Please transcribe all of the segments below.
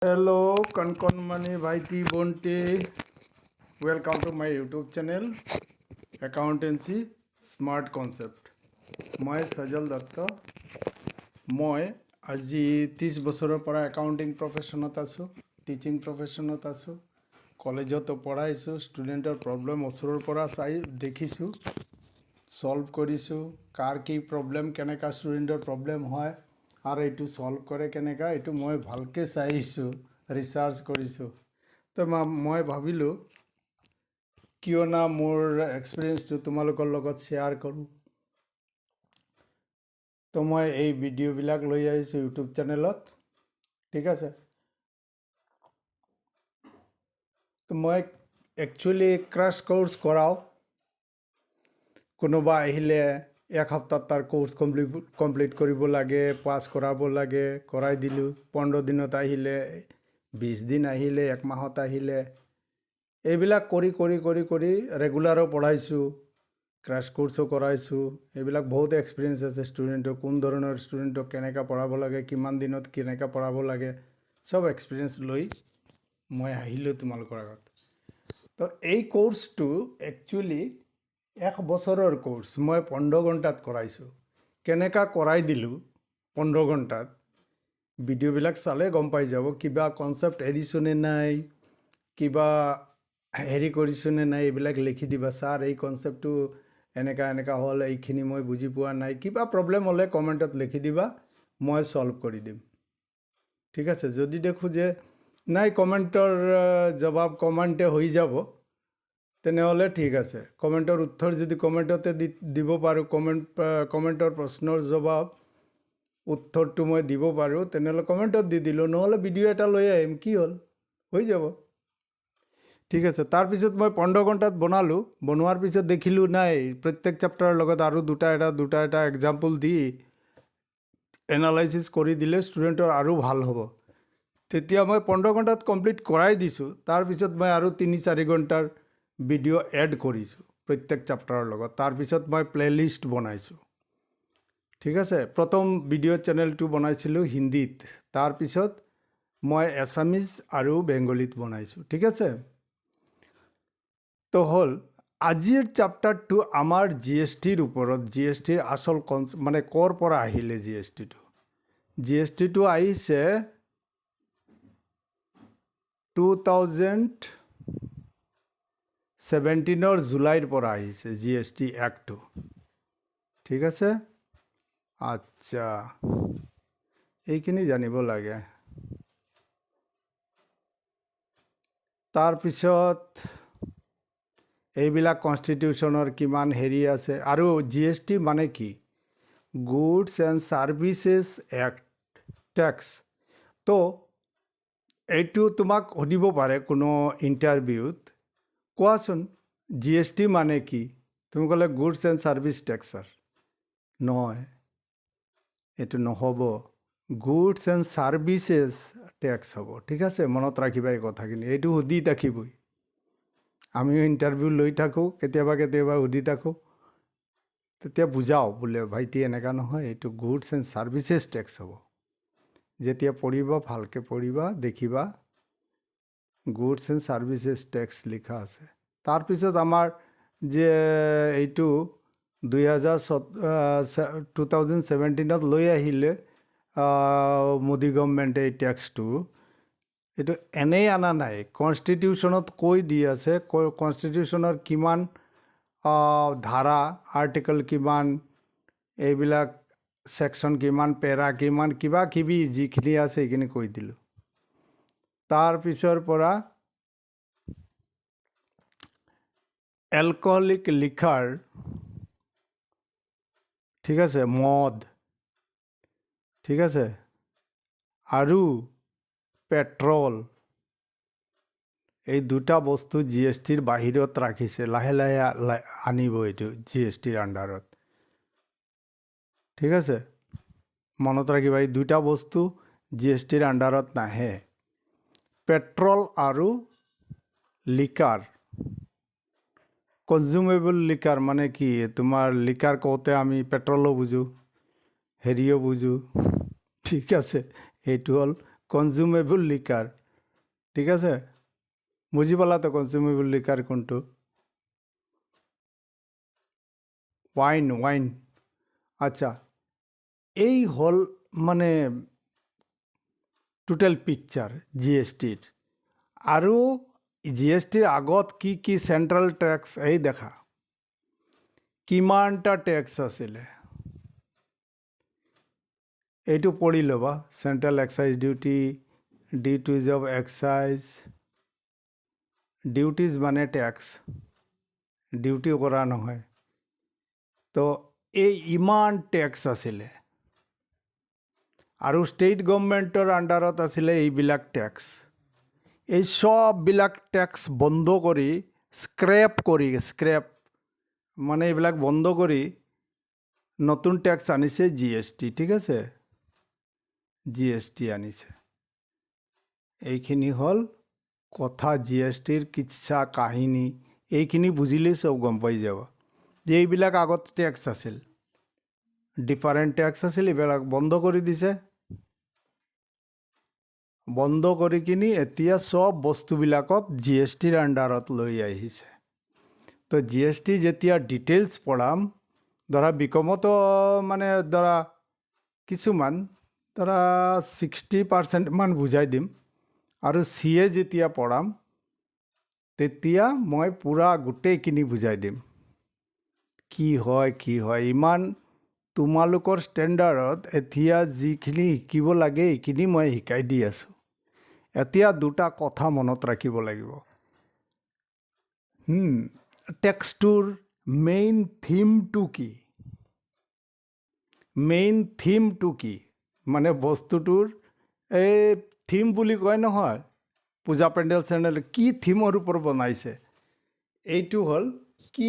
Hello, Kankonmani Bhaiti Bonte. Welcome to my YouTube channel, Accountancy Smart Concept. মই সজল দত্ত। মই আজি 30 বছৰৰ পৰা একাউণ্টিং প্ৰফেশ্যনত আছোঁ, টিচিং প্ৰফেশ্যনত আছোঁ, কলেজতো পঢ়াইছোঁ, ষ্টুডেণ্টৰ প্ৰব্লেম ওচৰৰ পৰা চাই দেখিছোঁ, সলভ কৰিছোঁ, কাৰ কি প্ৰব্লেম, কেনেকুৱা ষ্টুডেণ্টৰ প্ৰব্লেম হয় আৰু এইটো সলভ কৰে কেনেকুৱা, এইটো মই ভালকৈ চাইছোঁ, ৰিচাৰ্চ কৰিছোঁ। তো মই ভাবিলোঁ কিয় না মোৰ এক্সপিৰিয়েঞ্চটো তোমালোকৰ লগত শ্বেয়াৰ কৰোঁ। তো মই এই ভিডিঅ'বিলাক লৈ আহিছোঁ ইউটিউব চেনেলত, ঠিক আছে। তো মই একচুৱেলি ক্ৰাছ কোৰ্চ কৰাওঁ। কোনোবা আহিলে এক সপ্তাহ তাৰ কোৰ্চ কমপ্লিট কৰিব লাগে, পাছ কৰাব লাগে, কৰাই দিলোঁ। 15 দিনত আহিলে, 20 দিন আহিলে, এক মাহত আহিলে, এইবিলাক কৰি কৰি কৰি কৰি ৰেগুলাৰো পঢ়াইছোঁ, ক্ৰাছ কোৰ্চো কৰাইছোঁ। এইবিলাক বহুত এক্সপিৰিয়েঞ্চ আছে ষ্টুডেণ্টক, কোন ধৰণৰ ষ্টুডেণ্টক কেনেকৈ পঢ়াব লাগে, কিমান দিনত কেনেকৈ পঢ়াব লাগে, চব এক্সপিৰিয়েঞ্চ লৈ মই আহিলোঁ তোমালোকৰ আগত। তো এই কোৰ্চটো একচুৱেলি 1 বছৰৰ কোৰ্চ। মই 15 ঘণ্টাত কৰাইছোঁ। কেনেকৈ কৰাই দিলোঁ 15 ঘণ্টাত, ভিডিঅ'বিলাক চালে গম পাই যাব কিবা কনচেপ্ট এৰিছোঁ নে নাই, কিবা হেৰি কৰিছোঁ নে নাই, এইবিলাক লিখি দিবা। ছাৰ এই কনচেপ্টটো এনেকুৱা হ'ল, এইখিনি মই বুজি পোৱা নাই, কিবা প্ৰব্লেম হ'লে কমেণ্টত লিখি দিবা, মই সলভ কৰি দিম, ঠিক আছে। যদি দেখোঁ যে নাই কমেণ্টৰ জবাব কমেণ্টে হৈ যাব, তেনেহ'লে ঠিক আছে। কমেণ্টৰ উত্তৰ যদি কমেণ্টতে দিব পাৰোঁ, কমেণ্টৰ প্ৰশ্নৰ জবাব উত্তৰটো মই দিব পাৰোঁ, তেনেহ'লে কমেণ্টত দি দিলোঁ, নহ'লে ভিডিঅ' এটা লৈ আহিম, কি হ'ল, হৈ যাব, ঠিক আছে। তাৰপিছত মই 15 ঘণ্টাত বনালোঁ। বনোৱাৰ পিছত দেখিলোঁ নাই, প্ৰত্যেক চেপ্টাৰৰ লগত আৰু দুটা এটা এক্সাম্পল দি এনালাইচিছ কৰি দিলে ষ্টুডেণ্টৰ আৰু ভাল হ'ব। তেতিয়া মই 15 ঘণ্টাত কমপ্লিট কৰাই দিছোঁ। তাৰপিছত মই আৰু 3-4 ঘণ্টাৰ ভিডিঅ' এড কৰিছোঁ প্ৰত্যেক চেপ্টাৰৰ লগত। তাৰপিছত মই প্লে'লিষ্ট বনাইছোঁ, ঠিক আছে। প্ৰথম ভিডিঅ' চেনেলটো বনাইছিলোঁ হিন্দীত, তাৰপিছত মই এছামিজ আৰু বেংগলীত বনাইছোঁ, ঠিক আছে। তো হ'ল আজিৰ চেপ্টাৰটো আমাৰ GSTৰ ওপৰত। GSTৰ আচল মানে ক'ৰ পৰা আহিলে GSTটো আহিছে 2017 জুলাইৰ পৰা আহিছে GST এক্টটো, ঠিক আছে। আচ্ছা, এইখিনি জানিব লাগে। তাৰপিছত এইবিলাক কনষ্টিটিউশ্যনৰ কিমান হেৰি আছে। আৰু GST মানে কি, goods and services act tax. তো এইটো তোমাক সুধিব পাৰে কোনো ইণ্টাৰভিউত, কোৱাচোন GST মানে কি? তুমি ক'লে গুডছ এণ্ড ছাৰ্ভিচ টেক্সাৰ, নহয়, এইটো নহ'ব, গুডছ এণ্ড ছাৰ্ভিচেছ টেক্স হ'ব, ঠিক আছে। মনত ৰাখিবা এই কথাখিনি, এইটো সুধি থাকিবই। আমিও ইণ্টাৰভিউ লৈ থাকোঁ, কেতিয়াবা সুধি থাকোঁ, তেতিয়া বুজাওঁ বোলে ভাইটি এনেকুৱা নহয়, এইটো গুডছ এণ্ড ছাৰ্ভিচেছ টেক্স হ'ব। যেতিয়া পঢ়িবা ভালকৈ পঢ়িবা, দেখিবা গুডছ এণ্ড ছাৰ্ভিচেছ টেক্স লিখা আছে। তাৰপিছত আমাৰ যে এইটো 2017 লৈ আহিলে মোদী গভৰ্ণমেণ্টে এই টেক্সটো, এইটো এনেই অনা নাই, কনষ্টিটিউশ্যনত কৈ দি আছে, কনষ্টিটিউশ্যনৰ কিমান ধাৰা, আৰ্টিকল কিমান, এইবিলাক ছেকশ্যন কিমান, পেৰা কিমান, কিবা কিবি যিখিনি আছে সেইখিনি কৈ দিলোঁ। তাৰপিছৰ পৰা এলকহলিক লিকাৰ, ঠিক আছে, মদ, ঠিক আছে, আৰু পেট্ৰল, এই দুটা বস্তু GSTৰ বাহিৰত ৰাখিছে। লাহে লাহে আনিব এইটো GSTৰ আণ্ডাৰত, ঠিক আছে। মনত ৰাখিবা, এই দুটা বস্তু GSTৰ আণ্ডাৰত নাহে। পেট্ৰল আৰু লিকাৰ, কনজিউমেবল লিকাৰ মানে কি, তোমাৰ লিকাৰ কওঁতে আমি পেট্ৰলো বুজোঁ, হেৰিও বুজোঁ, ঠিক আছে। এইটো হ'ল কনজিউমেবল লিকার, ঠিক আছে? বুঝি পালা তো কনজিউমেবল লিকার কোনটো? ওয়াইন। আচ্ছা, এই হল মানে টোটেল পিকচাৰ জিএসটিৰ। আৰু জিএসটিৰ আগত কি কি চেণ্ট্ৰেল টেক্স এই দেখা, কিমানটা টেক্স আছিলে এইটো পঢ়ি ল'বা। Central excise duty, duties of excise, duties মানে টেক্স, ডিউটি কৰা নহয়। তো এই ইমান টেক্স আছিলে, আৰু ষ্টেট গভৰ্ণমেণ্টৰ আণ্ডাৰত আছিলে এইবিলাক টেক্স। এই সববিলাক টেক্স বন্ধ কৰি স্ক্ৰেপ মানে এইবিলাক বন্ধ কৰি নতুন টেক্স আনিছে জিএসটি, ঠিক আছে? জিএসটি আনিছে। এইখিনি হ'ল কথা জিএসটিৰ কিচ্ছা কাহিনী। এইখিনি বুজিলেই চব গম পাই যাব যে এইবিলাক আগত টেক্স আছিল, ডিফাৰেণ্ট টেক্স আছিল, এইবিলাক বন্ধ কৰি দিছে। বন্ধ কৰি কিনি এতিয়া সব বস্তুবিলাকত জিএসটিৰ আণ্ডাৰত লৈ আহিছে। তো জিএসটি যেতিয়া ডিটেইলছ পঢ়াম, ধৰা বিকমতো মানে ধৰা কিছুমান ধৰা 60% মান বুজাই দিম, আৰু CA যেতিয়া পঢ়াম তেতিয়া মই পূৰা গোটেইখিনি বুজাই দিম কি হয়। ইমান তোমালোকৰ ষ্টেণ্ডাৰ্ডত এতিয়া যিখিনি শিকিব লাগে এইখিনি মই শিকাই দি আছোঁ। এতিয়া দুটা কথা মনত ৰাখিব লাগিব। টেক্সটোৰ মেইন থিমটো কি? মানে বস্তুটোৰ এই থিম বুলি কয় নহয়, পূজা পেণ্ডেল চেণ্ডেল কি থিমৰ ওপৰত বনাইছে, এইটো হ'ল কি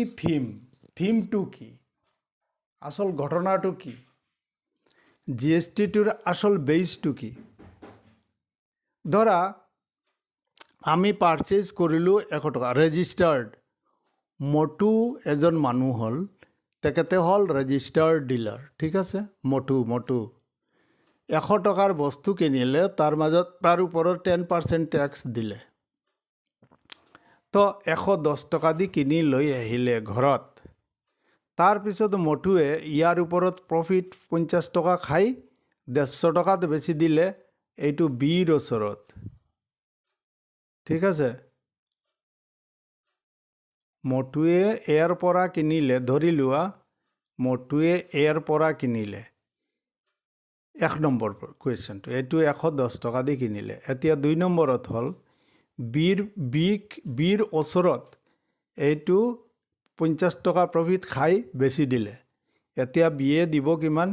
থিমটো কি, আচল ঘটনাটো কি, জিএসটিটোৰ আচল বেইছটো কি। ধৰা আমি পাৰ্চেজ কৰিলোঁ 100 টকা, ৰেজিষ্টাৰ্ড মটু এজন মানুহ হ'ল, তেখেতে হ'ল ৰেজিষ্টাৰ্ড ডিলাৰ, ঠিক আছে? মটু 100 টকাৰ বস্তু কিনিলে, তাৰ ওপৰত 10% টেক্স দিলে। তো 110 টকা দি কিনি লৈ আহিলে ঘৰত। তাৰপিছত মটুৱে ইয়াৰ ওপৰত প্ৰফিট 50 টকা খাই 150 টকাত বেছি দিলে এইটো বিৰ ওচৰত, ঠিক আছে? মটুৱে ইয়াৰ পৰা কিনিলে, ধৰি লোৱা মটুৱে ইয়াৰ পৰা কিনিলে 1 নম্বৰ কুৱেশ্যনটো, এইটো 110 টকা দি কিনিলে। এতিয়া 2 নম্বৰত হ'ল বিৰ ওচৰত এইটো 50 টকা প্ৰফিট খাই বেছি দিলে। এতিয়া বিয়ে দিব কিমান?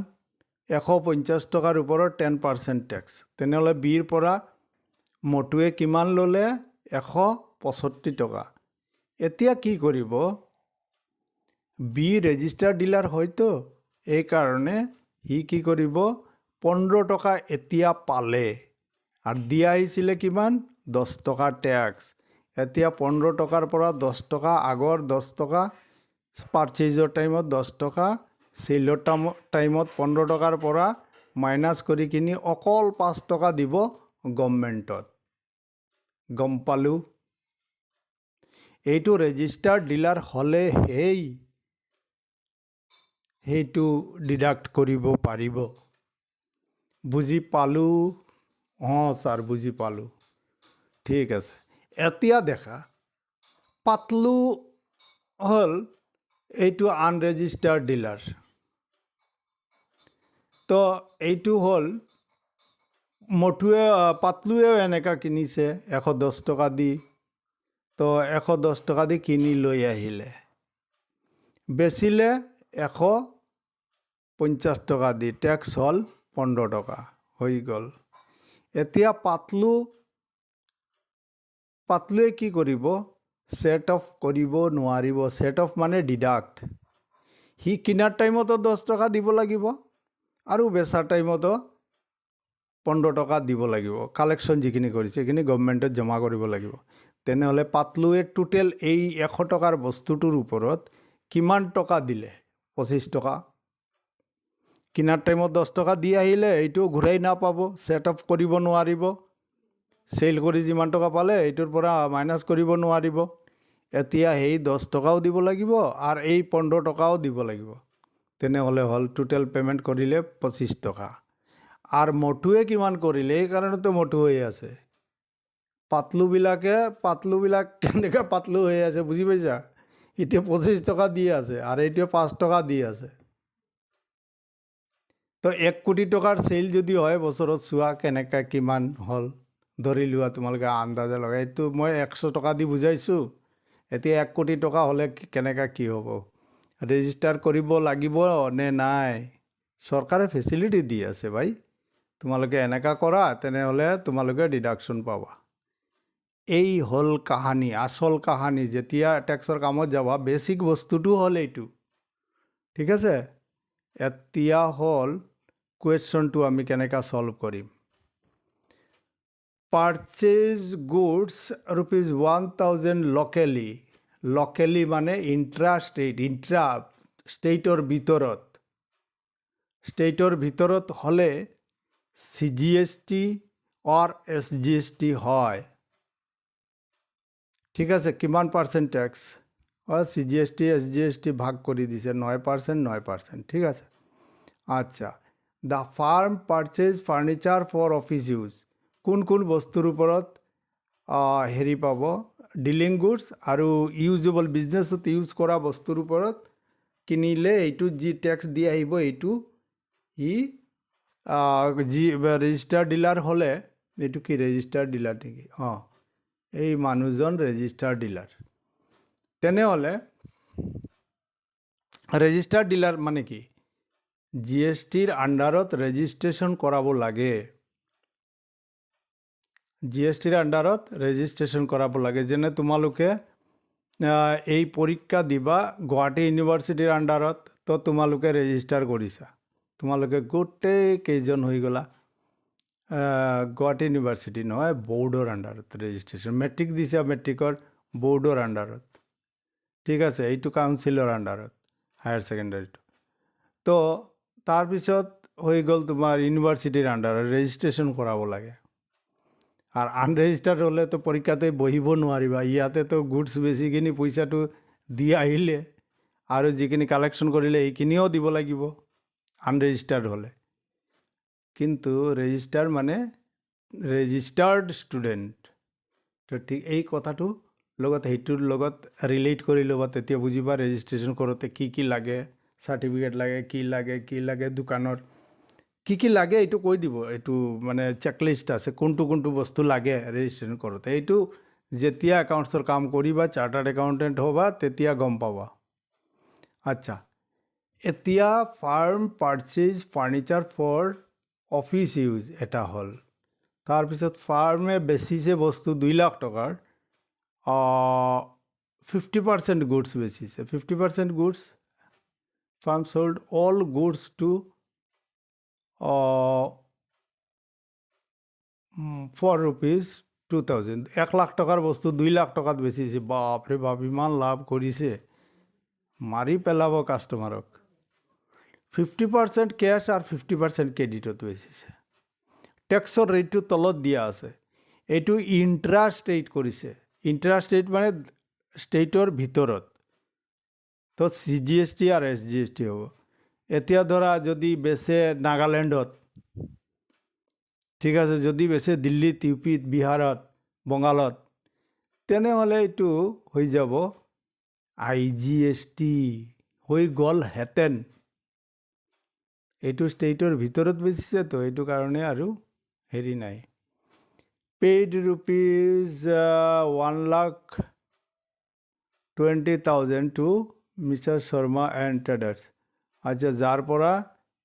150 টকাৰ ওপৰত 10% টেক্স। তেনেহ'লে বিৰ পৰা মটুৱে কিমান ল'লে? 165 টকা। এতিয়া কি কৰিব? বি ৰেজিষ্টাৰ্ড ডিলাৰ হয়তো, এইকাৰণে সি কি কৰিব? 15 টকা এতিয়া পালে, আৰু দিয়া আহিছিলে কিমান? 10 টকা টেক্স। এতিয়া 15 টকাৰ পৰা 10 টকা, আগৰ 10 টকা পাৰ্চেজৰ টাইমত 10 টকা, চেলৰ টাইমত 15 টকাৰ পৰা মাইনাছ কৰি কিনি অকল 5 টকা দিব গভৰ্ণমেণ্টত। গম পালোঁ? এইটো ৰেজিষ্টাৰ্ড ডিলাৰ হ'লে সেইটো ডিডাক্ট কৰিব পাৰিব। বুজি পালোঁ? অঁ ছাৰ, বুজি পালোঁ। ঠিক আছে। এতিয়া দেখা, পাতলু হ'ল এইটো আনৰেজিষ্টাৰ্ড ডিলাৰ। তো এইটো হ'ল পাতলুৱেও এনেকুৱা কিনিছে 110 টকা দি। তো 110 টকা দি কিনি লৈ আহিলে, বেচিলে 150 টকা দি, টেক্স হ'ল 15 টকা, হৈ গ'ল। এতিয়া পাতলুৱে কি কৰিব? ছেট অফ কৰিব নোৱাৰিব। ছেট অফ মানে ডিডাক্ট। সি কিনাৰ টাইমতো 10 টকা দিব লাগিব, আৰু বেচাৰ টাইমতো 15 টকা দিব লাগিব। কালেকশ্যন যিখিনি কৰিছে সেইখিনি গভৰ্ণমেণ্টত জমা কৰিব লাগিব। তেনেহ'লে পাতলুৱে টোটেল এই 100 টকাৰ বস্তুটোৰ ওপৰত কিমান টকা দিলে? 25 টকা। কিনাৰ টাইমত 10 টকা দি আহিলে এইটো ঘূৰাই নাপাব, ছেট আপ কৰিব নোৱাৰিব, চেল কৰি যিমান টকা পালে এইটোৰ পৰা মাইনাছ কৰিব নোৱাৰিব। এতিয়া সেই 10 টকাও দিব লাগিব আৰু এই 15 টকাও দিব লাগিব, তেনেহ'লে হ'ল টোটেল পে'মেণ্ট কৰিলে 25 টকা। আৰু মটুৱে কিমান কৰিলে, এই কাৰণেতো মটু হৈ আছে। পাতলুবিলাক কেনেকৈ পাতলু হৈ আছে বুজি পাইছা? এতিয়া 25 টকা দি আছে আৰু এতিয়া 5 টকা দি আছে। তো 1 কোটি টকাৰ চেল যদি হয় বছৰত, চোৱা কেনেকৈ কিমান হ'ল, ধৰি লোৱা তোমালোকে আন্দাজে লগাই। এইটো মই 100 টকা দি বুজাইছোঁ, এতিয়া 1 কোটি টকা হ'লে কেনেকৈ কি হ'ব, ৰেজিষ্টাৰ কৰিব লাগিব নে নাই? চৰকাৰে ফেচিলিটি দি আছে ভাই, তোমালোকে এনেকুৱা কৰা তেনেহ'লে তোমালোকে ডিডাকশ্যন পাবা। এই হ'ল কাহানী, আচল কাহানী। যেতিয়া টেক্সৰ কামত যাবা, বেছিক বস্তুটো হ'ল এইটো, ঠিক আছে? এতিয়া হ'ল কুৱেশ্যনটো আমি কেনেকৈ ছল্ভ কৰিম। পাৰ্চেজ গুডছ ₹1000 লকেলি মানে ষ্টেটৰ ভিতৰত হ'লে CGST অৰ SGST হয়, ঠিক আছে? কিমান পাৰ্চেণ্ট টেক্স? CGST SGST ভাগ কৰি দিছে 9%, ঠিক আছে? আচ্ছা, the firm purchase furniture for office use, কোন বস্তুৰ ওপৰত হেৰি পাব? ডিলিং গুডছ আৰু ইউজেবল, বিজনেছত ইউজ কৰা বস্তুৰ ওপৰত কিনিলে এইটো যি টেক্স দি আহিব, এইটো যি ৰেজিষ্টাৰ ডিলাৰ হ'লে, এইটো কি ৰেজিষ্টাৰ ডিলাৰ নেকি? এই মানুহজন ৰেজিষ্টাৰ ডিলাৰ। তেনেহ'লে ৰেজিষ্টাৰ ডিলাৰ মানে কি? GSTৰ আণ্ডাৰত ৰেজিষ্ট্ৰেশ্যন কৰাব লাগে, GSTৰ আণ্ডাৰত ৰেজিষ্ট্ৰেশ্যন কৰাব লাগে। যেনে তোমালোকে এই পৰীক্ষা দিবা গুৱাহাটী ইউনিভাৰ্চিটিৰ আণ্ডাৰত, তো তোমালোকে ৰেজিষ্টাৰ কৰিছা, তোমালোকে গোটেই কেইজন হৈ গ'লা গুৱাহাটী ইউনিভাৰ্চিটি নহয়, বৰ্ডৰ আণ্ডাৰত ৰেজিষ্ট্ৰেশ্যন। মেট্ৰিক দিছা, মেট্ৰিকৰ বৰ্ডৰ আণ্ডাৰত, ঠিক আছে? এইটো কাউন্সিলৰ আণ্ডাৰত, হায়াৰ ছেকেণ্ডাৰীটো। তো তাৰপিছত হৈ গ'ল তোমাৰ ইউনিভাৰ্চিটিৰ আণ্ডাৰত ৰেজিষ্ট্ৰেশ্যন কৰাব লাগে। আৰু আনৰেজিষ্টাৰ্ড হ'লেতো পৰীক্ষাতে বহিব নোৱাৰিবা। ইয়াতেতো গুডছ বেছিখিনি পইচাটো দি আহিলে আৰু যিখিনি কালেকশ্যন কৰিলে এইখিনিও দিব লাগিব আনৰেজিষ্টাৰ্ড হ'লে। কিন্তু ৰেজিষ্টাৰ মানে ৰেজিষ্টাৰ্ড ষ্টুডেণ্ট। তো ঠিক এই কথাটো লগত সেইটোৰ লগত ৰিলেট কৰি ল'বা, তেতিয়া বুজিবা ৰেজিষ্ট্ৰেশ্যন কৰোঁতে কি লাগে, চাৰ্টিফিকেট লাগে, কি লাগে দোকানৰ, কি লাগে এইটো কৈ দিব। এইটো মানে চেকলিষ্ট আছে, কোনটো বস্তু লাগে ৰেজিষ্ট্ৰেশ্যন কৰোঁতে। এইটো যেতিয়া একাউণ্টছৰ কাম কৰিবা, চাৰ্টাৰ্ড একাউণ্টেণ্ট হ'বা, তেতিয়া গম পাবা। আচ্ছা, এতিয়া firm purchase furniture for office use এটা হ'ল। তাৰপিছত ফাৰ্মে বেচিছে বস্তু 2 লাখ টকাৰ, 50% গুডছ বেচিছে। 50% goods, firm sold all goods to for ₹2000। 1 lakh টকাৰ বস্তু 2 লাখ টকাত বেচিছে। বাপৰে বাপ, ইমান লাভ কৰিছে, মাৰি পেলাব কাষ্টমাৰক। 50% কেছ আৰু 50% ক্ৰেডিটত বেচিছে। টেক্সৰ ৰেটটো তলত দিয়া আছে, এইটো ইণ্ট্ৰা ষ্টেট কৰিছে। ইণ্ট্ৰা ষ্টেট মানে ষ্টেটৰ ভিতৰত, তো CGST আৰু SGST হ'ব। এতিয়া ধৰা যদি বেচে নাগালেণ্ডত, ঠিক আছে, যদি বেচে দিল্লীত, ইউপিত, বিহাৰত, বংগালত, তেনেহ'লে এইটো হৈ যাব IGST হৈ গ'লহেঁতেন। এইটো ষ্টেটৰ ভিতৰত বেচিছে, তো এইটো কাৰণে আৰু হেৰি নাই। Paid ₹1,20,000 to mister Sharma and traders. আচ্ছা, যাৰ পৰা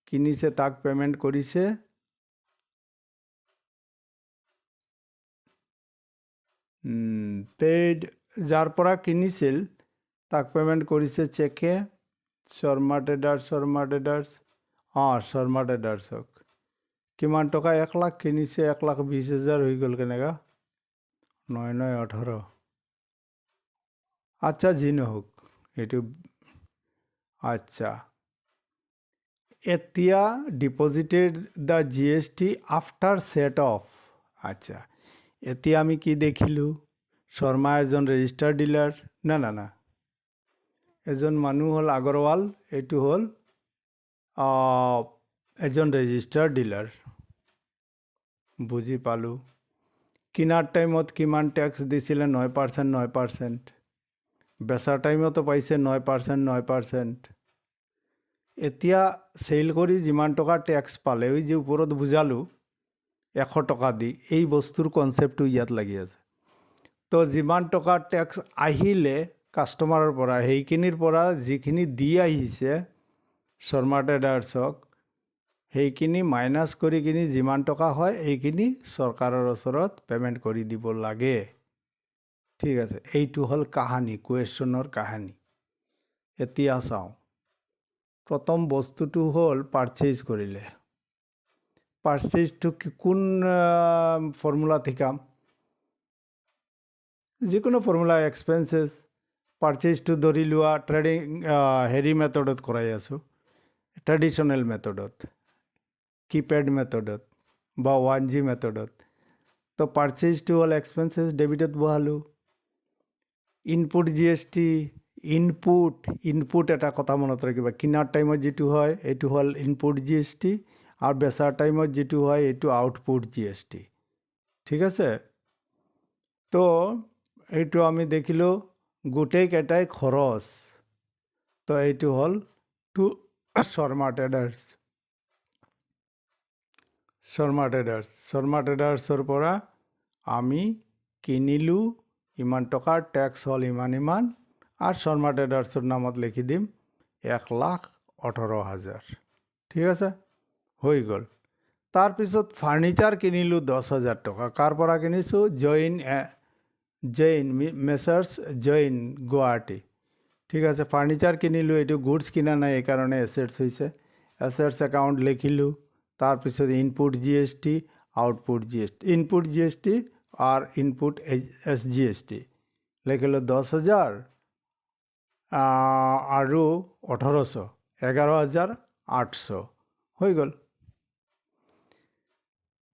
কিনিছে তাক পে'মেণ্ট কৰিছে যাৰ পৰা কিনিছিল তাক পে'মেণ্ট কৰিছে চেকে। শৰ্মা ট্ৰেডাৰ্ছক কিমান টকা? 1 লাখ কিনিছে, 1,20,000 হৈ গ'ল কেনেকুৱা? 9,9,18। আচ্ছা, যি নহওক এইটো। আচ্ছা, এতিয়া deposited the GST after set off. আচ্ছা, এতিয়া আমি কি দেখিলোঁ? শৰ্মা এজন ৰেজিষ্টাৰ্ড ডিলাৰ, না এজন মানুহ হ'ল আগৰৱাল, এইটো হ'ল এজন ৰেজিষ্টাৰ্ড ডিলাৰ। বুজি পালোঁ। কিনাৰ টাইমত কিমান টেক্স দিছিলে? 9%, 9%। বেচাৰ টাইমতো পাইছে 9%, 9%। এতিয়া চেল কৰি যিমান টকা টেক্স পালে, ওই যে ওপৰত বুজালোঁ 100 টকা দি, এই বস্তুৰ কনচেপ্টটো ইয়াত লাগি আছে। তো যিমান টকা টেক্স আহিলে কাষ্টমাৰৰ পৰা, সেইখিনিৰ পৰা যিখিনি দি আহিছে শৰ্মা ট্ৰেডাৰ্ছক, সেইখিনি মাইনাছ কৰি কিনি যিমান টকা হয় এইখিনি চৰকাৰৰ ওচৰত পে'মেণ্ট কৰি দিব লাগে। ঠিক আছে, এইটো হ'ল কাহানী, কুৱেশ্যনৰ কাহানী। এতিয়া চাওঁ, প্ৰথম বস্তুটো হ'ল পাৰ্চেজ কৰিলে। পাৰ্চেজটো কোন ফৰ্মুলাত শিকাম? যিকোনো ফৰ্মুলা, এক্সপেঞ্চেছ। পাৰ্চেজটো ধৰি লোৱা হেৰি মেথডত কৰাই আছোঁ, ট্ৰেডিশ্যনেল মেথডত, কিপেড মেথডত বা 1G মেথডত। তো পাৰ্চেজটো হ'ল এক্সপেঞ্চেছ, ডেবিটত বহালোঁ। ইনপুট GST, ইনপুট এটা কথা মনত ৰাখিবা, কিনাৰ টাইমত যিটো হয় এইটো হ'ল ইনপুট GST, আৰু বেচাৰ টাইমত যিটো হয় এইটো আউটপুট GST। ঠিক আছে, তো এইটো আমি দেখিলোঁ গোটেইকেইটাই খৰচ। তো এইটো হ'ল টু শৰ্মা ট্ৰেডাৰ্ছৰ পৰা আমি কিনিলোঁ, ইমান টকাৰ টেক্স হ'ল ইমান, আৰু শৰ্মা ট্ৰেডাৰ্ছৰ নামত লিখি দিম 1,18,000। ঠিক আছে, হৈ গ'ল। তাৰপিছত ফাৰ্নিচাৰ কিনিলোঁ 10,000 টকা। কাৰ পৰা কিনিছোঁ? জৈন মেচাৰ্ছ জৈন, গুৱাহাটী। ঠিক আছে, ফাৰ্নিচাৰ কিনিলোঁ, এইটো গুডছ কিনা নাই, এইকাৰণে এছেটছ হৈছে। এছেটছ একাউণ্ট লিখিলোঁ। তাৰপিছত input GST, output GST, input GST আৰু ইনপুট SGST লিখিলোঁ 10,000 আৰু 1,800, 11,800 হৈ গ'ল।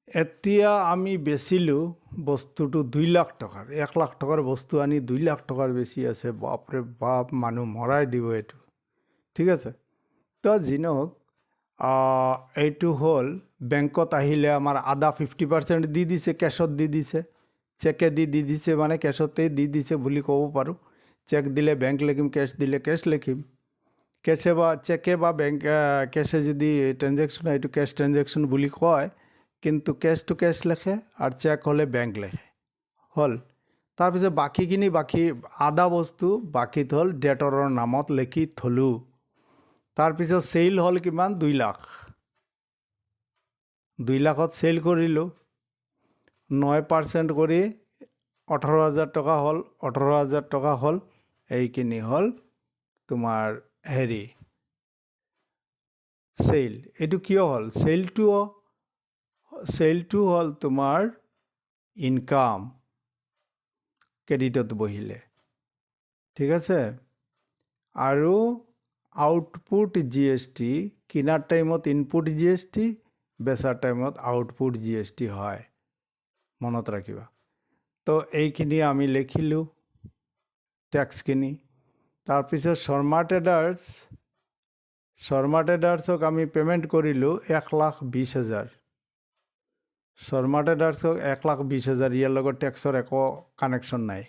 এতিয়া আমি বেচিলোঁ বস্তুটো 2 লাখ টকাৰ। 1 লাখ টকাৰ বস্তু আনি 2 লাখ টকাৰ বেছি আছে, বাপৰে বাপ, মানুহ মৰাই দিব এইটো। ঠিক আছে, তো যি নহওক, এইটো হ'ল বেংকত আহিলে আমাৰ আধা 50% দি দিছে, কেছত দি দিছে, চেকে দি দিছে, মানে কেছতেই দি দিছে বুলি ক'ব পাৰোঁ। চেক দিলে বেংক লিখিম, কেছ দিলে কেছ লিখিম। কেছে বা চেকে বা বেংক কেছে যদি ট্ৰেঞ্জেকশ্যন হয় এইটো কেছ ট্ৰেঞ্জেকশ্যন বুলি কয়, কিন্তু কেছ টু কেছ লেখে আৰু চেক হ'লে বেংক লেখে। হ'ল। তাৰপিছত বাকী আধা বস্তু বাকীত হ'ল ডেটৰৰ নামত লিখি থলোঁ। তাৰপিছত চেল হ'ল কিমান? 2 লাখ। 2 লাখত চেল কৰিলোঁ, 9% কৰি 18,000 টকা হ'ল, 18,000 টকা হ'ল। এইখিনি হ'ল তোমাৰ হেৰি চেল। এইটো কিয় হ'ল? চেলটো হ'ল তোমাৰ ইনকাম, ক্ৰেডিটত বহিলে। ঠিক আছে, আৰু আউটপুট GST, কিনাৰ টাইমত ইনপুট GST, বেচাৰ টাইমত আউটপুট GST হয়, মনত ৰাখিবা। তো এইখিনি আমি লিখিলোঁ টেক্সখিনি। তাৰপিছত শৰ্মা ট্ৰেডাৰ্ছক আমি পে'মেণ্ট কৰিলোঁ 1,20,000। শৰ্মা ট্ৰেডাৰ্ছক 1,20,000, ইয়াৰ লগত টেক্সৰ একো কানেকশ্যন নাই।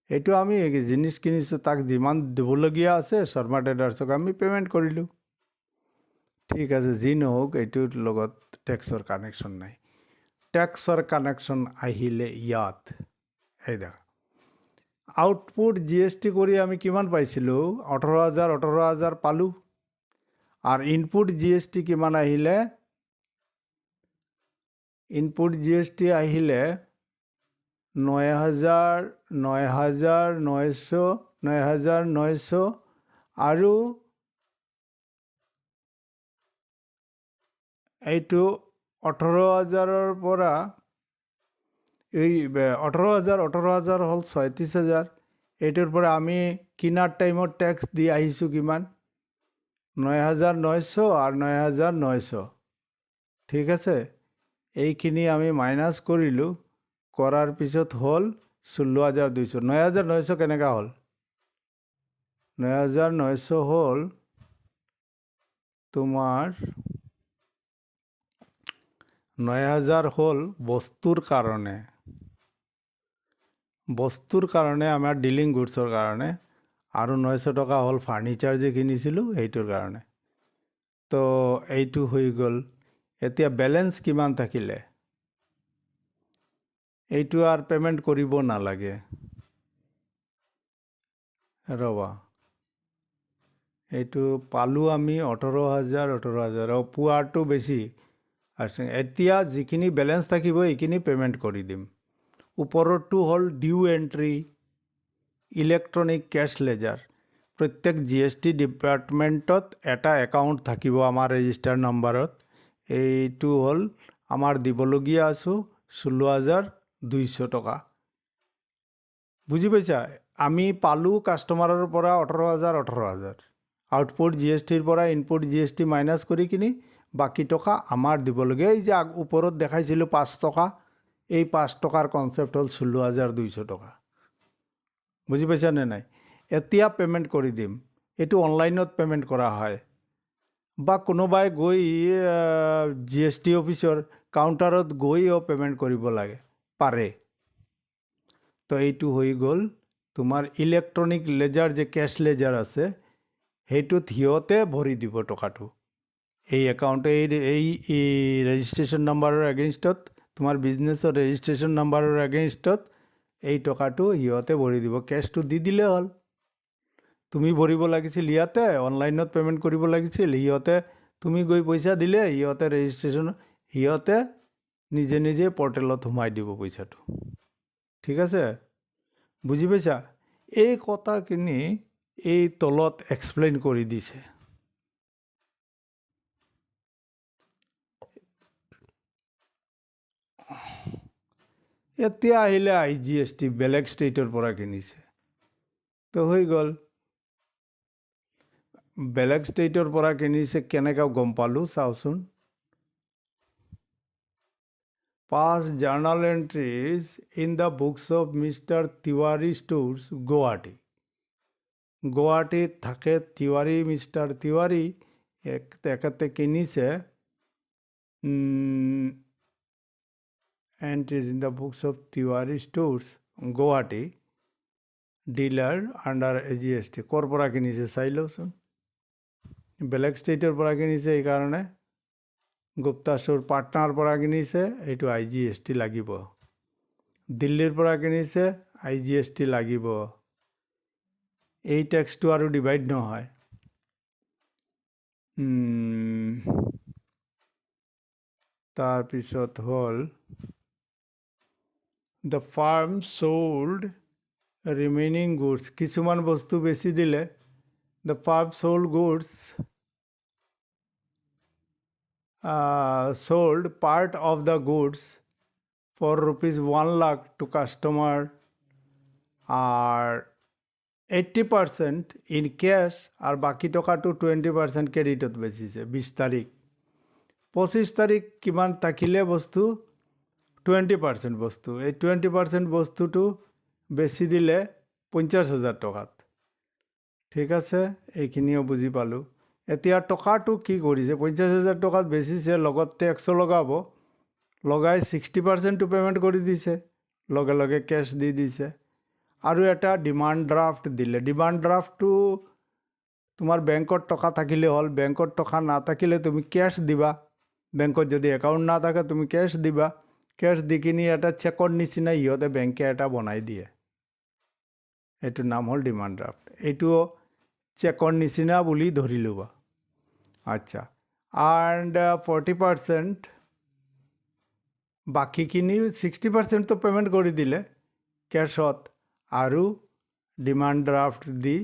এইটো আমি জিনিছ কিনিছোঁ, তাক যিমান দিবলগীয়া আছে শৰ্মা ট্ৰেডাৰ্ছক আমি পে'মেণ্ট কৰিলোঁ। ঠিক আছে, যি নহওক, এইটোৰ লগত টেক্সৰ কানেকশ্যন নাই। টেক্সৰ কানেকশ্যন আহিলে ইয়াত, এই দেখা, আউটপুট GST কৰি আমি কিমান পাইছিলোঁ? 18,000 পালোঁ। আৰু ইনপুট GST কিমান আহিলে? ইনপুট GST আহিলে 9,900 আৰু এইটো 18,000-ৰ পৰা এই 18,000 হ'ল 36,000। এইটোৰ পৰা আমি কিনাৰ টাইমত টেক্স দি আহিছোঁ কিমান? 9,900 আৰ 9,900, ঠিক আছে? এইখিনি আমি মাইনাছ কৰিলোঁ, কৰাৰ পিছত হ'ল 16,200। 9,900 কেনেকুৱা হ'ল? 9,900 হ'ল তোমাৰ 9,000 হ'ল বস্তুৰ কাৰণে, আমাৰ ডিলিং গুডছৰ কাৰণে, আৰু 900 টকা হ'ল ফাৰ্নিচাৰ যে কিনিছিলোঁ সেইটোৰ কাৰণে। তো এইটো হৈ গ'ল। এতিয়া বেলেঞ্চ কিমান থাকিলে? এইটো আৰু পে'মেণ্ট কৰিব নালাগে, ৰ'বা। এইটো পালোঁ আমি 18,000 পোৱাটো বেছি। এতিয়া যিখিনি বেলেঞ্চ থাকিব এইখিনি পে'মেণ্ট কৰি দিম। ওপৰৰটো হ'ল ডিউ এণ্ট্ৰি, ইলেক্ট্ৰনিক কেছ লেজাৰ। প্ৰত্যেক GST ডিপাৰ্টমেণ্টত এটা একাউণ্ট থাকিব আমাৰ ৰেজিষ্টাৰ নম্বৰত। এইটো হ'ল আমাৰ দিবলগীয়া আছোঁ 16,200 টকা। বুজি পাইছা? আমি পালোঁ কাষ্টমাৰৰ পৰা 18,000। আউটপুট GSTৰ পৰা ইনপুট GST মাইনাছ কৰি কিনি বাকী টকা আমাৰ দিবলগীয়া। এই যে ওপৰত দেখাইছিলোঁ 5 টকা, এই 5 টকাৰ কনচেপ্ট হ'ল 16,200 টকা। বুজি পাইছা নে নাই? এতিয়া পে'মেণ্ট কৰি দিম। এইটো অনলাইনত পে'মেণ্ট কৰা হয়, বা কোনোবাই গৈ GST অফিচৰ কাউণ্টাৰত গৈও পে'মেণ্ট কৰিব লাগে, পাৰে। তো এইটো হৈ গ'ল তোমাৰ ইলেক্ট্ৰনিক লেজাৰ, যে কেছ লেজাৰ আছে সেইটোত সিহঁতে ভৰি দিব টকাটো। এই একাউণ্ট, এই ৰেজিষ্ট্ৰেশ্যন নাম্বাৰৰ এগেইনষ্টত, তোমাৰ বিজনেছৰ ৰেজিষ্ট্ৰেশ্যন নাম্বাৰৰ এগেইনষ্টত এই টকাটো সিহঁতে ভৰি দিব। কেছটো দি দিলে হ'ল। তুমি ভৰিব লাগিছিল ইয়াতে, অনলাইনত পে'মেণ্ট কৰিব লাগিছিল, সিহঁতে তুমি গৈ পইচা দিলে, সিহঁতে নিজে নিজে পৰ্টেলত সোমাই দিব পইচাটো। ঠিক আছে? বুজি পাইছা? এই কথাখিনি এই তলত এক্সপ্লেইন কৰি দিছে। এতিয়া আহিলে IGST, বেলেগ ষ্টেটৰ পৰা কিনিছে, তো হৈ গ'ল। বেলেগ ষ্টেটৰ পৰা কিনিছে, কেনেকৈ গম পালোঁ চাওচোন। Past journal entries in the books of Mr. Tiwari Stores, Guwahati. গুৱাহাটীত থাকে তিৱাৰী, মিষ্টাৰ তিৱাৰী। তেখেতে কিনিছে entries in the books of Tiwari Stores, Guwahati, dealer under AGST। ক'ৰ পৰা কিনিছে চাই লওঁচোন। বেলেগ ষ্টেটৰ পৰা কিনিছে, এইকাৰণে গুপ্তা ষ্ট'ৰ পাটনাৰ পৰা কিনিছে, এইটো IGST লাগিব। দিল্লীৰ পৰা কিনিছে, IGST লাগিব। এই টেক্সটো আৰু ডিভাইড নহয়। তাৰপিছত হ'ল the farm sold remaining goods, কিছুমান বস্তু বেছি দিলে। The farm sold goods sold part of the goods for rupees 1 lakh to customer, আর 80% in cash, আর বাকি টকাটো 20% ক্ৰেডিটত বেচিছে। 20 তাৰিখ, 25 তাৰিখ কিমান থাকিলে বস্তু? 20% বস্তু। এই 20% বস্তুটো বেচি দিলে 50,000 টকাত। ঠিক আছে, এইখিনিও বুজি পালোঁ। এতিয়া টকাটো কি কৰিছে? 50,000 টকাত বেচিছে, লগত টেক্সো লগাব, লগাই 60%টো পে'মেণ্ট কৰি দিছে, লগে লগে কেছ দি দিছে। আৰু এটা ডিমাণ্ড ড্ৰাফ্ট দিলে। ডিমাণ্ড ড্ৰাফ্টটো তোমাৰ বেংকত টকা থাকিলে হ'ল, বেংকত টকা নাথাকিলে তুমি কেছ দিবা। বেংকত যদি একাউণ্ট নাথাকে তুমি কেছ দিবা। কেছ দি কিনি এটা চেকৰ নিচিনা সিহঁতে বেংকে এটা বনাই দিয়ে, এইটোৰ নাম হ'ল ডিমাণ্ড ড্ৰাফ্ট। এইটো চেকৰ নিচিনা বুলি ধৰি ল'বা। আচ্ছা, এণ্ড 40%, বাকীখিনি 60%টো পে'মেণ্ট কৰি দিলে কেছত, আৰু ডিমাণ্ড ড্ৰাফ্ট দি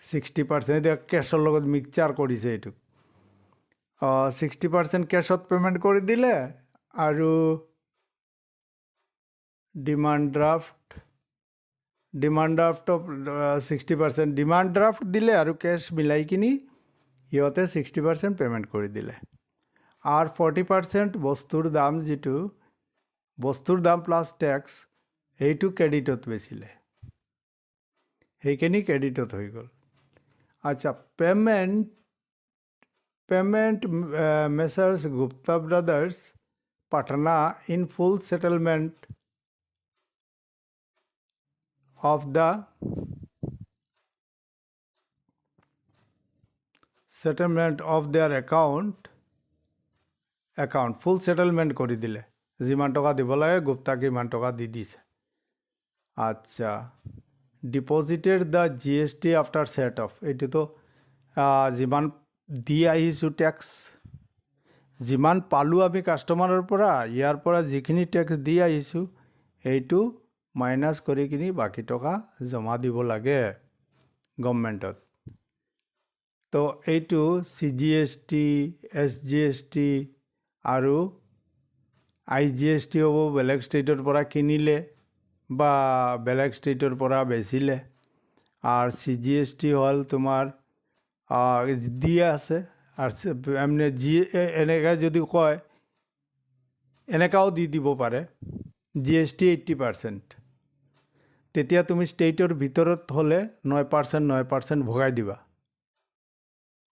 60%, এতিয়া কেছৰ লগত মিক্সচাৰ কৰিছে এইটো। 60% কেছত পে'মেণ্ট কৰি দিলে, আৰু ডিমাণ্ড ড্ৰাফ্টত 60% ডিমাণ্ড ড্ৰাফ্ট দিলে, আৰু কেছ মিলাই কিনি সিহঁতে 60% পে'মেণ্ট কৰি দিলে আৰু 40% বস্তুৰ দাম যিটো বস্তুৰ দাম প্লাছ টেক্স সেইটো ক্ৰেডিটত বেচিলে সেইখিনি ক্ৰেডিটত হৈ গ'ল আচ্ছা payment messrs Gupta brothers Patna in full settlement of the settlement of their account full settlement কৰি দিলে যিমান টকা দিব লাগে গুপ্তাক ইমান টকা দি দিছে আচ্ছা deposited the GST after set off এইটোতো যিমান দি আহিছোঁ টেক্স যিমান পালোঁ আমি কাষ্টমাৰৰ পৰা ইয়াৰ পৰা যিখিনি টেক্স দি আহিছোঁ সেইটো মাইনাছ কৰি কিনি বাকী টকা জমা দিব লাগে গভৰ্ণমেণ্টত তো এইটো CGST SGST আৰু IGST হ'ব বেলেগ ষ্টেটৰ পৰা কিনিলে বা বেলেগ ষ্টেটৰ পৰা বেচিলে আৰু CGST হ'ল তোমাৰ দিয়ে আছে আৰু এমনে এনেকৈ যদি কয় এনেকাও দি দিব পাৰে GST 80% তেতিয়া তুমি ষ্টেটৰ ভিতৰত হ'লে 9% ভগাই দিবা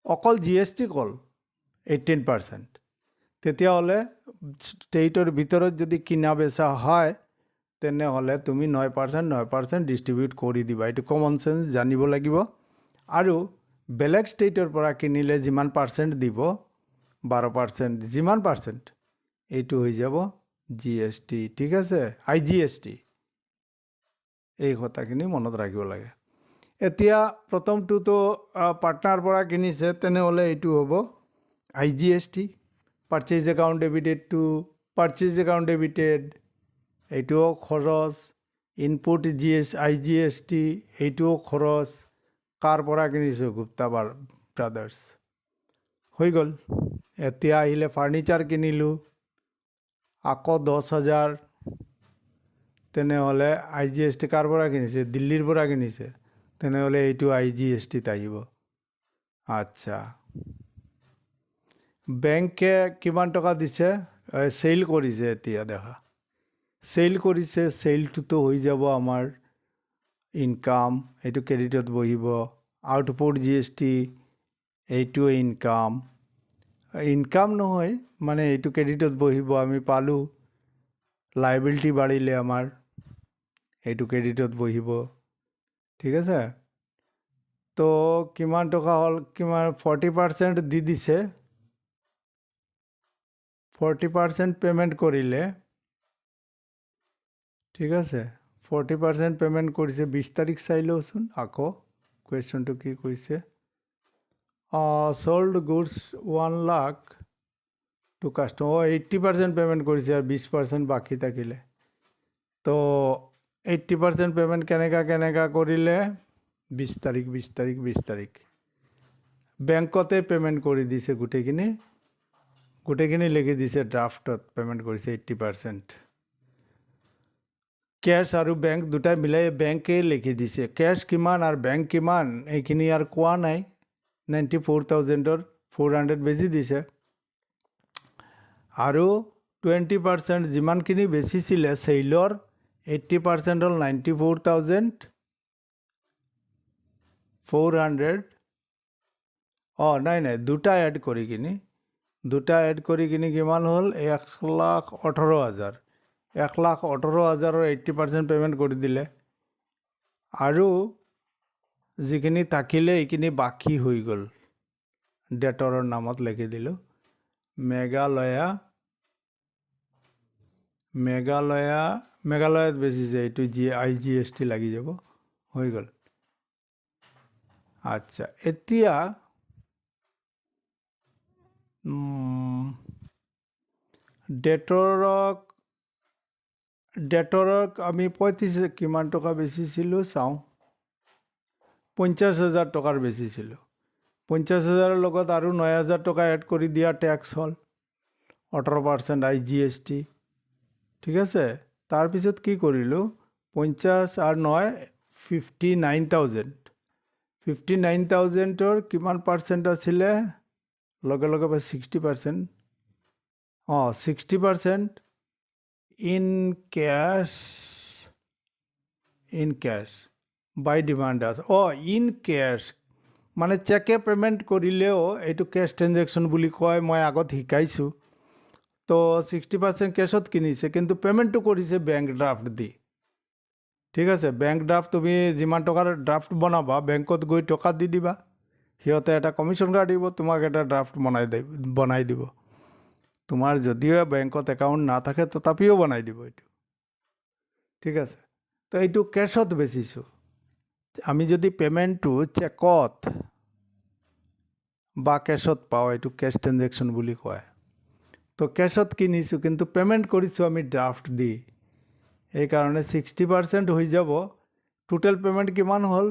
অকল GST কল 18% তেতিয়াহ'লে ষ্টেটৰ ভিতৰত যদি কিনা বেচা হয় তেনেহ'লে তুমি 9% ডিষ্ট্ৰিবিউট কৰি দিবা এইটো কমন চেন্স জানিব লাগিব আৰু বেলেগ ষ্টেটৰ পৰা কিনিলে যিমান পাৰ্চেণ্ট দিব 12% যিমান পাৰ্চেণ্ট এইটো হৈ যাব GST ঠিক আছে IGST এই কথাখিনি মনত ৰাখিব লাগে এতিয়া প্ৰথমটোতো পাৰ্টনাৰ পৰা কিনিছে তেনেহ'লে এইটো হ'ব IGST purchase account debited two purchase account debited এইটোও খৰচ ইনপুট IGST এইটোও খৰচ কাৰ পৰা কিনিছোঁ গুপ্তা ব্ৰাদাৰ্ছ হৈ গ'ল এতিয়া আহিলে ফাৰ্নিচাৰ কিনিলোঁ আকৌ 10,000 তেনেহ'লে IGST কাৰ পৰা কিনিছে দিল্লীৰ পৰা কিনিছে তেনেহ'লে এইটো IGSTত আহিব আচ্ছা বেংকে কিমান টকা দিছে চেল কৰিছে এতিয়া দেখা চেল কৰিছে চেলটোতো হৈ যাব আমাৰ ইনকাম এইটো ক্ৰেডিটত বহিব আউটপুট GST এইটো ইনকাম নহয় মানে এইটো ক্ৰেডিটত বহিব আমি পালোঁ লাইবিলিটি বাঢ়িলে আমাৰ এইটো ক্ৰেডিটত বহিব ঠিক আছে তো কিমান টকা হ'ল কিমান 40% দি দিছে 40% পে'মেণ্ট কৰিলে ঠিক আছে 40% পে'মেণ্ট কৰিছে 20 তাৰিখ চাই লওঁচোন আকৌ কুৱেশ্যনটো কি কৈছে sold goods 1 lakh to customer 80% payment কৰিছে আৰু 20% বাকী থাকিলে তো 80% পে'মেণ্ট কেনেকা কৰিলে 20 তাৰিখ বেংকতে পে'মেণ্ট কৰি দিছে গোটেইখিনি লিখি দিছে ড্ৰাফটত পে'মেণ্ট কৰিছে 80% কেছ আৰু বেংক দুটাই মিলাই বেংকে লিখি দিছে কেছ কিমান আৰু বেংক কিমান এইখিনি আৰু কোৱা নাই 94,400 বেছি দিছে আৰু 20% যিমানখিনি বেচিছিলে চেইলৰ 80% হ'ল 94,400 নাই দুটা এড কৰি কিনি কিমান হ'ল 1,18,000 1,18,000 80% পে'মেণ্ট কৰি দিলে আৰু যিখিনি থাকিলে এইখিনি বাকী হৈ গ'ল ডেটৰৰ নামত লিখি দিলোঁ মেঘালয়ত বেচিছে এইটো IGST লাগি যাব হৈ গ'ল আচ্ছা এতিয়া ডেটৰক আমি 35 কিমান টকা বেচিছিলোঁ চাওঁ 50,000 টকাৰ বেচিছিলোঁ 50,000ৰ লগত আৰু 9,000 টকা এড কৰি দিয়া টেক্স হ'ল 18% IGST ঠিক আছে তাৰপিছত কি কৰিলোঁ 50 আৰু 9 59,000 59,000-ৰ কিমান পাৰ্চেণ্ট আছিলে লগে লগে 60%, 60% ইন কেছ বাই ডিমাণ্ড আছে। ইন কেছ মানে চেকে পে'মেণ্ট কৰিলেও এইটো কেছ ট্ৰেনজেকশ্যন বুলি কয়, মই আগত শিকাইছোঁ। তো 60% কেছত কিনিছে, কিন্তু পে'মেণ্টটো কৰিছে বেংক ড্ৰাফ্ট দি। ঠিক আছে, বেংক ড্ৰাফ্ট তুমি যিমান টকাৰ ড্ৰাফ্ট বনাবা বেংকত গৈ টকা দি দিবা, সিহঁতে এটা কমিশ্যন কাৰ্ড দিব, তোমাক এটা ড্ৰাফ্ট বনাই দিব। তোমাৰ যদিও বেংকত একাউণ্ট নাথাকে তথাপিও বনাই দিব এইটো। ঠিক আছে, তো এইটো কেছত বেচিছোঁ। আমি যদি পে'মেণ্টটো চেকত বা কেছত পাওঁ এইটো কেছ ট্ৰেনজেকশ্যন বুলি কয়। তো কেছত কিনিছোঁ কিন্তু পে'মেণ্ট কৰিছোঁ আমি ড্ৰাফ্ট দি, সেইকাৰণে 60% হৈ যাব। টোটেল পে'মেণ্ট কিমান হ'ল?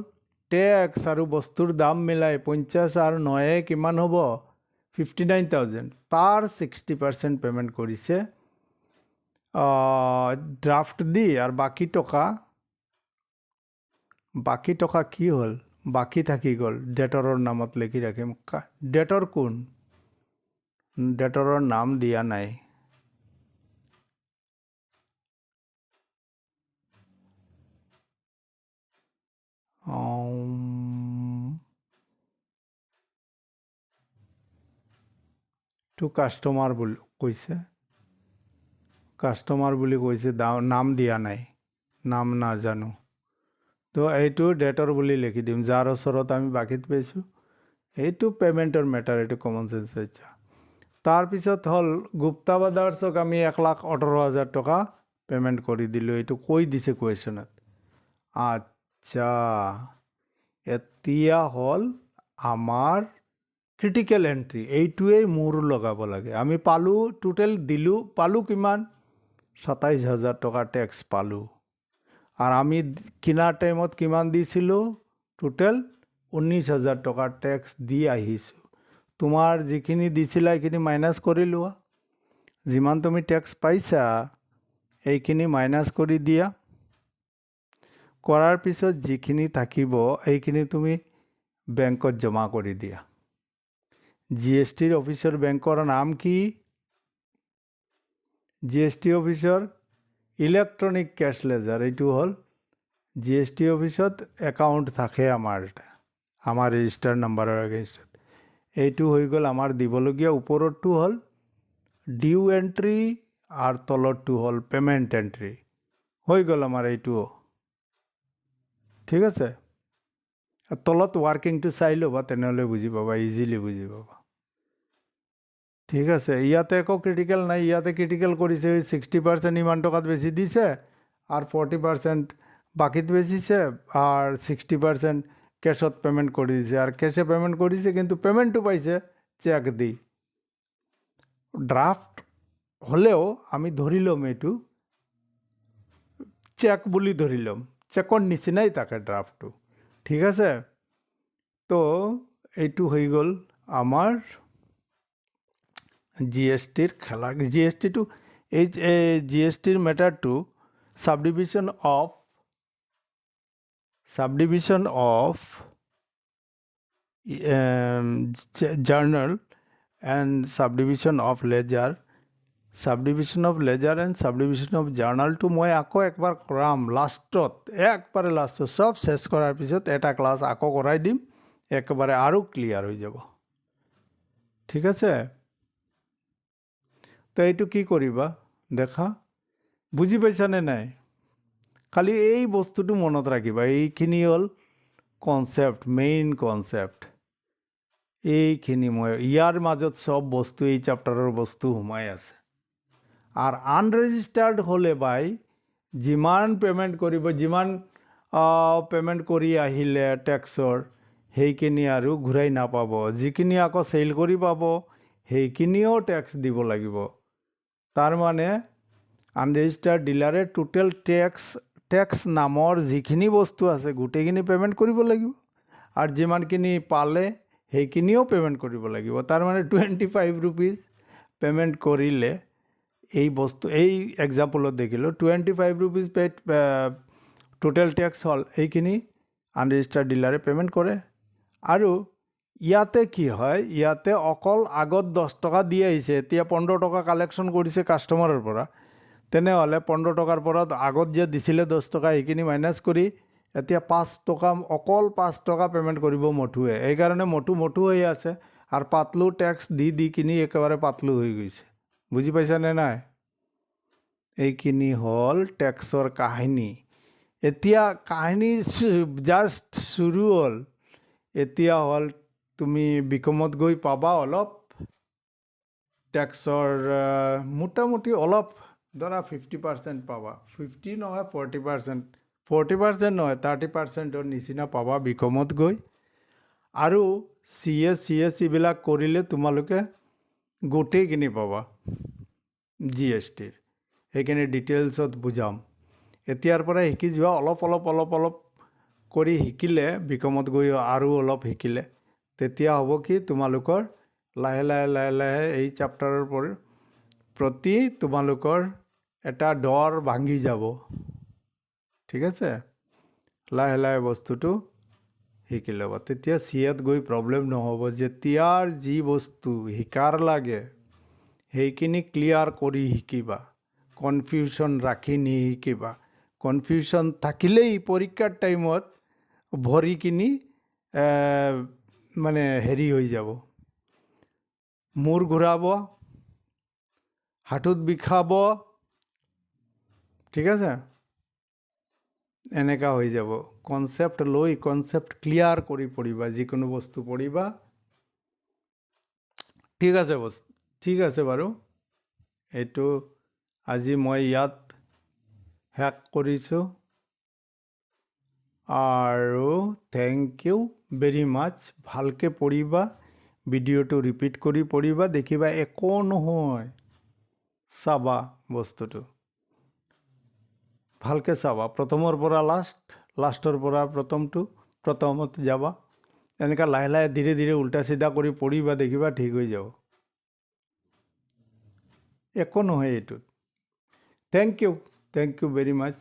টেক্স আৰু বস্তুৰ দাম মিলাই 50 আৰু 9 কিমান হ'ব? 59,000। তাৰ 60% পে'মেণ্ট কৰিছে ড্ৰাফ্ট দি, আৰু বাকী টকা কি হ'ল? বাকী থাকি গ'ল, ডেটৰৰ নামত লিখি ৰাখিম। ডেটৰ কোন? ডেটৰৰ নাম দিয়া নাই। টো কাষ্টমাৰ বুলি কৈছে, নাম দিয়া নাই, নাম নাজানো। তো এইটো ডেটৰ বুলি লিখি দিম, যাৰ ওচৰত আমি বাকীত পাইছোঁ। এইটো পে'মেণ্টৰ মেটাৰ, এইটো কমন চেঞ্চ ইচ্ছা। তাৰপিছত হ'ল গুপ্তা ব্ৰাদাৰ্ছক আমি 1,18,000 টকা পে'মেণ্ট কৰি দিলোঁ। এইটো কৈ দিছে কুৱেশ্যনত। আচ্ছা, এতিয়া হ'ল আমাৰ ক্ৰিটিকেল এণ্ট্ৰি। এইটোৱেই মোৰ লগাব লাগে। আমি পালোঁ, টোটেল পালোঁ কিমান? 27,000 টকা টেক্স পালোঁ। আৰু আমি কিনাৰ টাইমত কিমান দিছিলোঁ? টোটেল 19,000 টকা টেক্স দি আহিছোঁ। তোমাৰ যিখিনি দিছিলা সেইখিনি মাইনাছ কৰি লোৱা। যিমান তুমি টেক্স পাইছা এইখিনি মাইনাছ কৰি দিয়া। কৰাৰ পিছত যিখিনি থাকিব এইখিনি তুমি বেংকত জমা কৰি দিয়া। GSTৰ অফিচৰ বেংকৰ নাম কি? GST অফিচৰ ইলেক্ট্ৰনিক কেছ লেজাৰ। এইটো হ'ল GST অফিচত একাউণ্ট থাকে আমাৰ ৰেজিষ্টাৰ নাম্বাৰৰ এগেইনষ্টত। এইটো হৈ গ'ল আমাৰ দিবলগীয়া। ওপৰৰটো হ'ল ডিউ এণ্ট্ৰি আৰু তলৰটো হ'ল পে'মেণ্ট এণ্ট্ৰি। হৈ গ'ল আমাৰ এইটোও। ঠিক আছে, তলত ৱাৰ্কিংটো চাই ল'বা, তেনেহ'লে বুজি পাবা, ইজিলি বুজি পাবা। ঠিক আছে, ইয়াতে একো ক্ৰিটিকেল নাই। ইয়াতে ক্ৰিটিকেল কৰিছে 60% ইমান টকাত বেছি দিছে, আৰু 40% বাকীত বেচিছে, আর 60% কেছত পেমেন্ট করে দিছে। আর ক্যাশে পেমেন্ট করেছে কিন্তু পেমেন্টও পাইছে চেক দি। ড্রাফট হলেও আমি ধরি লম এইটো চেক বুলি ধৰি ল'ম, চেকৰ নিচিনাই থাকে ড্ৰাফটটো। ঠিক আছে, তো এইটো হৈ গ'ল আমাৰ GSTৰ খেলা। GSTটো এই GSTৰ মেটাৰটো subdivision of journal and subdivision of ledger and subdivision of জাৰ্ণালটো মই আকৌ একবাৰ কৰাম লাষ্টত, একবাৰে লাষ্টত চব শেষ কৰাৰ পিছত এটা ক্লাছ আকৌ কৰাই দিম, একেবাৰে আৰু ক্লিয়াৰ হৈ যাব। ঠিক আছে, তো এইটো কি কৰিবা দেখা, বুজি পাইছানে নাই? খালি এই বস্তুটো মনত ৰাখিবা, এইখিনি হ'ল কনচেপ্ট, মেইন কনচেপ্ট। এইখিনি মই ইয়াৰ মাজত চব বস্তু, এই চেপ্টাৰৰ বস্তু সোমাই আছে। আৰ আনৰেজিস্টাৰ্ড হলে বাই যিমান পেমেন্ট কৰিব, যিমান পেমেন্ট কৰি আহিলে টেক্সৰ সেইখিনি আৰু ঘূৰাই নাপাব। যিখিনি আকৌ চেল কৰি পাব সেইখিনিও টেক্স দিব লাগিব। তাৰ মানে আনৰেজিষ্টাৰ্ড ডিলাৰে টোটেল টেক্স নামৰ যিখিনি বস্তু আছে গোটেইখিনি পেমেন্ট কৰিব লাগিব, আৰু যিমানখিনি পালে সেইখিনিও পেমেন্ট কৰিব লাগিব। তাৰ মানে 25 rupees পেমেন্ট কৰিলে এই বস্তু, এই এক্সাম্পলত দেখিলোঁ 25 rupees পেড টোটেল টেক্স হ'ল, এইখিনি আনৰেজিষ্টাৰ্ড ডিলাৰে পেমেণ্ট কৰে। আৰু ইয়াতে কি হয়, ইয়াতে অকল আগত 10 টকা দি আহিছে, এতিয়া 15 টকা কালেকশ্যন কৰিছে কাষ্টমাৰৰ পৰা, তেনেহ'লে 15 টকাৰ পৰা আগত যে দিছিলে 10 টকা সেইখিনি মাইনাছ কৰি এতিয়া 5 টকা, অকল 5 টকা পে'মেণ্ট কৰিব মটুৱে। সেইকাৰণে মটু হৈ আছে আৰু পাতলু টেক্স দি কিনি একেবাৰে পাতলু হৈ গৈছে। বুজি পাইছানে নাই? এইখিনি হ'ল টেক্সৰ কাহিনী। এতিয়া কাহিনী জাষ্ট চুৰু হ'ল। এতিয়া হ'ল তুমি বিকমত গৈ পাবা অলপ টেক্সৰ মোটামুটি অলপ ধৰা 50% পাবা, 50 নহয় 40%, 40% নহয় 30%ৰ নিচিনা পাবা বিকমত গৈ। আৰু CS এইবিলাক কৰিলে তোমালোকে গোটেইখিনি পাবা GSTৰ। সেইখিনি ডিটেইলছত বুজাম। এতিয়াৰ পৰা শিকি যোৱা, অলপ কৰি শিকিলে, বিকমত গৈ আৰু অলপ শিকিলে, তেতিয়া হ'ব কি তোমালোকৰ লাহে লাহে এই চেপ্টাৰৰ প্ৰতি তোমালোকৰ এটা ডৰ ভাঙি যাব। ঠিক আছে? লাহে লাহে বস্তুটো শিকি ল'ব, তেতিয়া চিএত গৈ প্ৰব্লেম নহ'ব। যেতিয়াৰ যি বস্তু শিকাৰ লাগে সেইখিনি ক্লিয়াৰ কৰি শিকিবা, কনফিউশ্যন ৰাখি নিশিকিবা। কনফিউশ্যন থাকিলেই পৰীক্ষাৰ টাইমত ভৰি কিনি মানে হেৰি হৈ যাব, মূৰ ঘূৰাব, হাঁটুত বিষাব। ঠিক আছে? এনেকা হৈ যাব। কনচেপ্ট লৈ কনচেপ্ট ক্লিয়াৰ কৰি পঢ়িবা, যিকোনো বস্তু পঢ়িবা। ঠিক আছে বাৰু, এইটো আজি মই ইয়াত শেষ কৰিছোঁ। আৰু থেংক ইউ ভেৰি মাছ। ভালকৈ পঢ়িবা, ভিডিঅ'টো ৰিপিট কৰি পঢ়িবা, দেখিবা একো নহয়। চাবা বস্তুটো ভালকৈ চাবা, প্ৰথমৰ পৰা লাষ্টৰ পৰা প্ৰথমত যাবা। এনেকৈ লাহে লাহে ধীৰে ধীৰে উল্টা চিধা কৰি পঢ়িবা, দেখিবা ঠিক হৈ যাব। একো নহয় এইটোত। Thank you very much.